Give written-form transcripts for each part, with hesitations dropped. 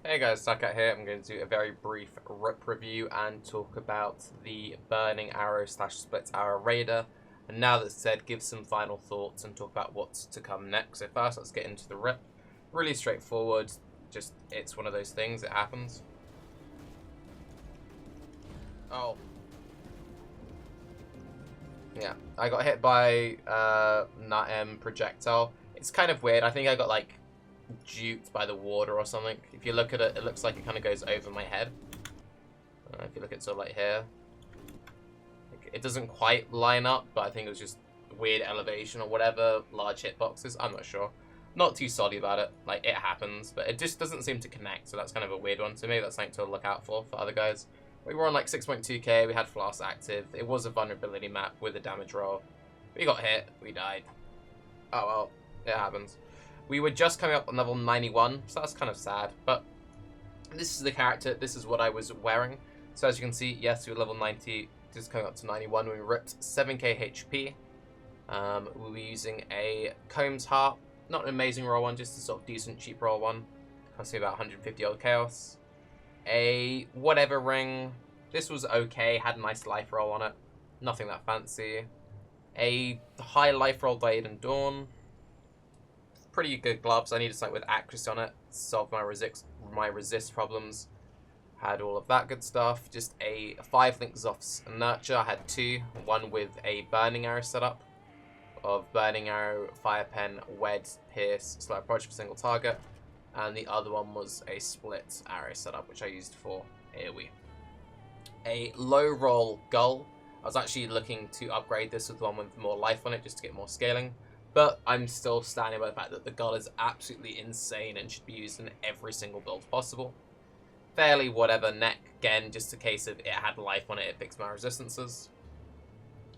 Hey guys, Tarke here. I'm going to do a very brief rip review and talk about the Burning Arrow / Split Arrow Raider. And now that's said, give some final thoughts and talk about what's to come next. So first, let's get into the rip. Really straightforward. Just, it's one of those things. It happens. Oh. Yeah, I got hit by soonTM Projectile. It's kind of weird. I think I got like duped by the water or something. If you look at it, it looks like it kind of goes over my head. If you look at sort of like here, it doesn't quite line up, but I think it was just weird elevation or whatever, large hitboxes. I'm not sure. Not too solid about it. Like, it happens, but it just doesn't seem to connect, so that's kind of a weird one to me. That's something to look out for other guys. We were on like 6.2k, we had Flask active. It was a vulnerability map with a damage roll. We got hit, we died. Oh well, it happens. We were just coming up on level 91, so that's kind of sad, but this is the character, this is what I was wearing. So as you can see, yes, we were level 90, just coming up to 91, we ripped 7k HP. We were using a Combs Heart, not an amazing roll one, just a sort of decent cheap roll one. Cost me about 150 old chaos. A whatever ring, this was okay, had a nice life roll on it, nothing that fancy. A high life roll Died Dawn. Pretty good gloves. I needed something with accuracy on it, solve my resist problems. Had all of that good stuff. Just a 5-link Zoff's Nurture. I had 2. One with a Burning Arrow setup of Burning Arrow, Fire Pen, Wed, Pierce, Slow Approach for single target. And the other one was a Split Arrow setup, which I used for AoE. A low roll Gull. I was actually looking to upgrade this with one with more life on it, just to get more scaling. But I'm still standing by the fact that the Gull is absolutely insane and should be used in every single build possible. Fairly whatever neck, again, just a case of it had life on it, it fixed my resistances.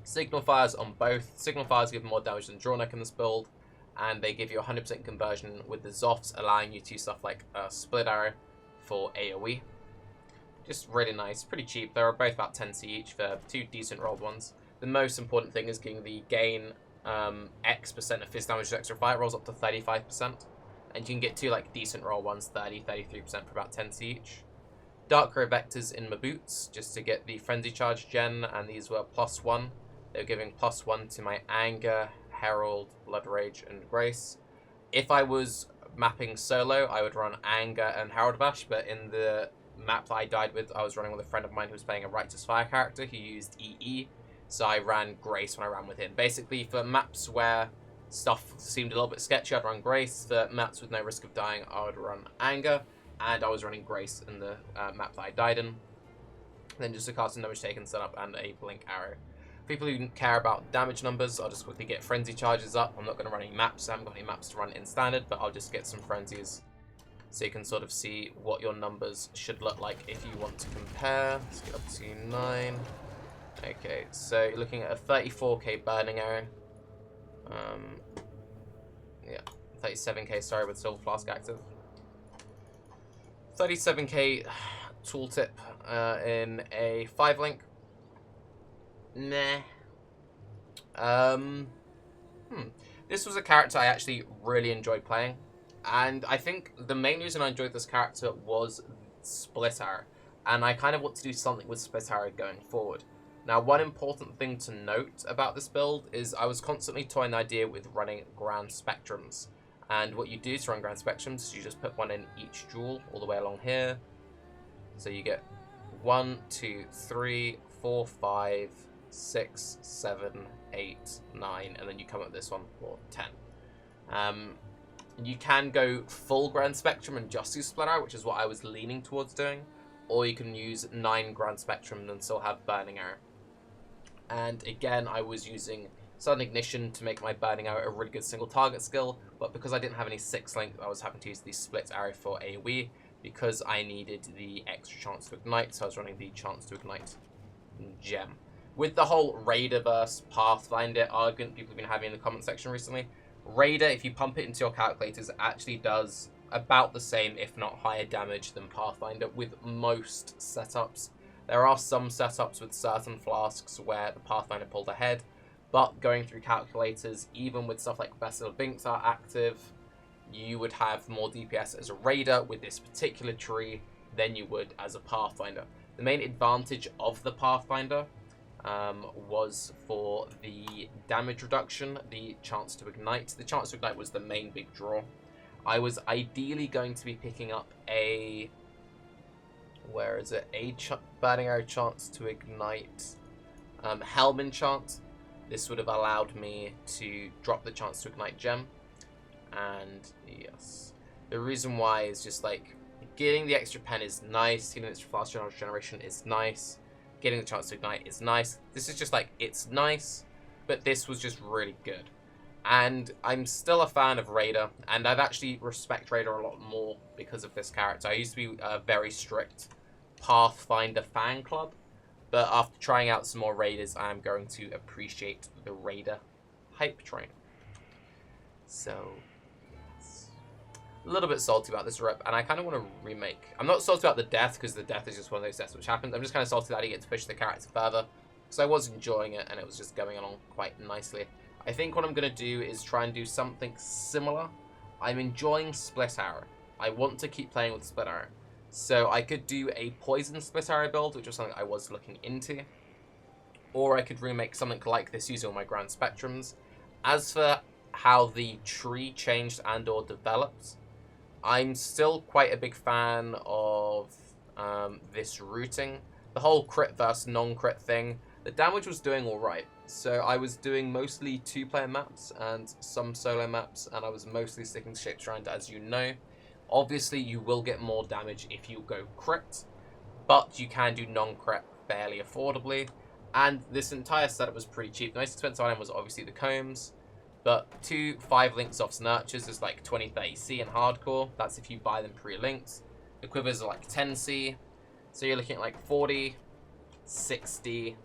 Signal fires on both. Signal fires give more damage than draw neck in this build, and they give you 100% conversion with the Zoffs, allowing you to use stuff like Split Arrow for AoE. Just really nice, pretty cheap. They were both about 10c each for 2 decent rolled ones. The most important thing is getting the gain X% of fizz damage to extra fire rolls up to 35%, and you can get 2 like decent roll ones, 33% for about 10c each. Dark Ray Vectors in my boots, just to get the Frenz Charge gen, and these were +1. They were giving +1 to my Anger, Herald, Blood Rage, and Grace. If I was mapping solo, I would run Anger and Herald Bash, but in the map that I died with, I was running with a friend of mine who was playing a Righteous Fire character who used EE. So I ran Grace when I ran with him. Basically, for maps where stuff seemed a little bit sketchy, I'd run Grace. For maps with no risk of dying, I would run Anger. And I was running Grace in the map that I died in. Then just a cast and damage taken setup and a Blink Arrow. For people who care about damage numbers, I'll just quickly get Frenzy Charges up. I'm not going to run any maps. I haven't got any maps to run in Standard, but I'll just get some Frenzies so you can sort of see what your numbers should look like if you want to compare. Let's get up to 9. Okay, so you're looking at a 34k Burning Arrow. Yeah, 37k, sorry, with Silver Flask active. 37k Tooltip in a 5-link. Nah. This was a character I actually really enjoyed playing. And I think the main reason I enjoyed this character was Split Arrow. And I kind of want to do something with Split Arrow going forward. Now, one important thing to note about this build is I was constantly toying the idea with running Grand Spectrums. And what you do to run Grand Spectrums is you just put one in each jewel all the way along here. So you get 1, 2, 3, 4, 5, 6, 7, 8, 9, and then you come up with this one for 10. You can go full Grand Spectrum and just use Split Arrow, which is what I was leaning towards doing. Or you can use 9 Grand Spectrum and still have Burning Arrow. And again, I was using Sudden Ignition to make my Burning Arrow a really good single target skill, but because I didn't have any 6-link, I was having to use the Split Arrow for AoE, because I needed the extra chance to ignite, so I was running the chance to ignite gem. With the whole Raider versus Pathfinder argument people have been having in the comment section recently, Raider, if you pump it into your calculators, actually does about the same, if not higher damage than Pathfinder with most setups. There are some setups with certain flasks where the Pathfinder pulled ahead, but going through calculators, even with stuff like Vessel of Binks are active, you would have more DPS as a raider with this particular tree than you would as a Pathfinder. The main advantage of the Pathfinder was for the damage reduction, the chance to ignite. The chance to ignite was the main big draw. I was ideally going to be picking up a... where is it? A burning arrow chance to ignite. Helm enchant. This would have allowed me to drop the chance to ignite gem. And yes, the reason why is just like getting the extra pen is nice, getting the extra fast generation is nice, getting the chance to ignite is nice. This is just like, it's nice, but this was just really good. And I'm still a fan of Raider, and I've actually respect Raider a lot more because of this character. I used to be a very strict Pathfinder fan club, but after trying out some more Raiders, I'm going to appreciate the Raider hype train. So, yes. A little bit salty about this rep, and I kind of want to remake. I'm not salty about the death, because the death is just one of those deaths which happens. I'm just kind of salty that I get to push the character further, because I was enjoying it, and it was just going along quite nicely. I think what I'm going to do is try and do something similar. I'm enjoying Split Arrow. I want to keep playing with Split Arrow. So I could do a Poison Split Arrow build, which was something I was looking into. Or I could remake something like this using all my Grand Spectrums. As for how the tree changed and or developed, I'm still quite a big fan of this routing. The whole crit versus non-crit thing, the damage was doing alright. So I was doing mostly 2-player maps and some solo maps, and I was mostly sticking to Shapeshrine, as you know. Obviously, you will get more damage if you go crit, but you can do non-crit fairly affordably. And this entire setup was pretty cheap. The most expensive item was obviously the combs, but 2 5-link softs nurtures is like 20-30C in hardcore. That's if you buy them pre-linked. The quivers are like 10C, so you're looking at like 40, 60.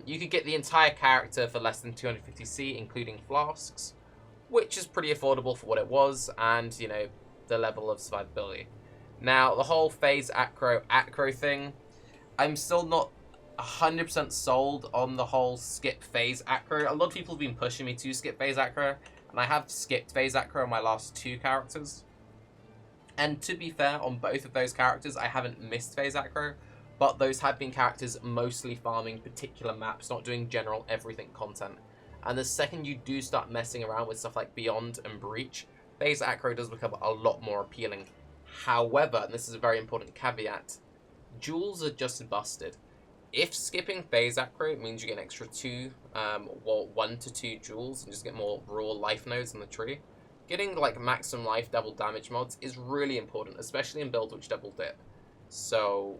You could get the entire character for less than 250C, including flasks, which is pretty affordable for what it was, and, you know, the level of survivability. Now, the whole phase acro thing, I'm still not 100% sold on the whole skip phase acro. A lot of people have been pushing me to skip phase acro, and I have skipped phase acro on my last 2 characters. And to be fair, on both of those characters, I haven't missed phase acro, but those have been characters mostly farming particular maps, not doing general everything content. And the second you do start messing around with stuff like Beyond and Breach, phase acro does become a lot more appealing. However, and this is a very important caveat, jewels are just busted. If skipping phase acro means you get an extra 1 to 2 jewels and just get more raw life nodes on the tree, getting like maximum life double damage mods is really important, especially in builds which double dip. So,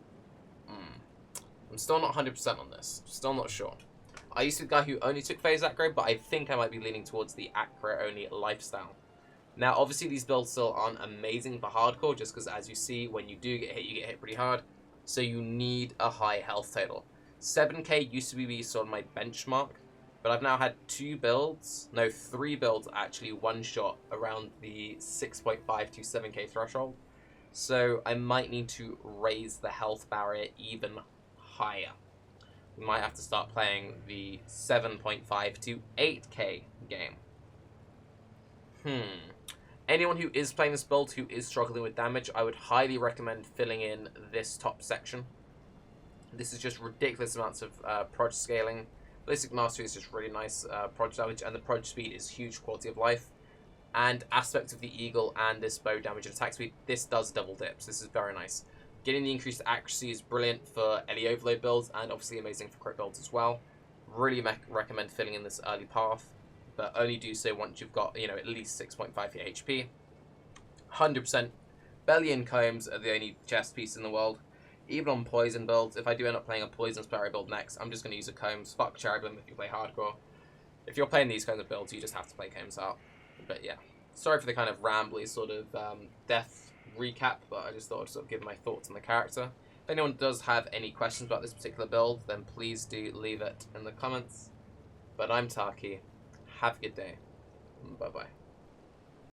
I'm still not 100% on this. Still not sure. I used to be the guy who only took phase acro, but I think I might be leaning towards the acro-only lifestyle. Now, obviously, these builds still aren't amazing for hardcore, just because, as you see, when you do get hit, you get hit pretty hard. So you need a high health total. 7k used to be sort of my benchmark, but I've now had 3 builds actually one-shot around the 6.5 to 7k threshold. So I might need to raise the health barrier even higher. We might have to start playing the 7.5 to 8k game. Anyone who is playing this build who is struggling with damage, I would highly recommend filling in this top section. This is just ridiculous amounts of proj scaling. Ballistic Mastery is just really nice proj damage, and the proj speed is huge quality of life. And aspects of the Eagle and this bow damage and attack speed, this does double dips. This is very nice. Getting the increased accuracy is brilliant for any overload builds, and obviously amazing for crit builds as well. Really recommend filling in this early path, but only do so once you've got, you know, at least 6.5 HP. 100% Belly and Combs are the only chest piece in the world. Even on poison builds, if I do end up playing a poison Sparrow build next, I'm just going to use a Combs. Fuck Cherubim if you play hardcore. If you're playing these kinds of builds, you just have to play Combs out. But yeah, sorry for the kind of rambly sort of death recap, but I just thought I'd sort of give my thoughts on the character. If anyone does have any questions about this particular build, then please do leave it in the comments. But I'm Tarke. Have a good day. Bye-bye.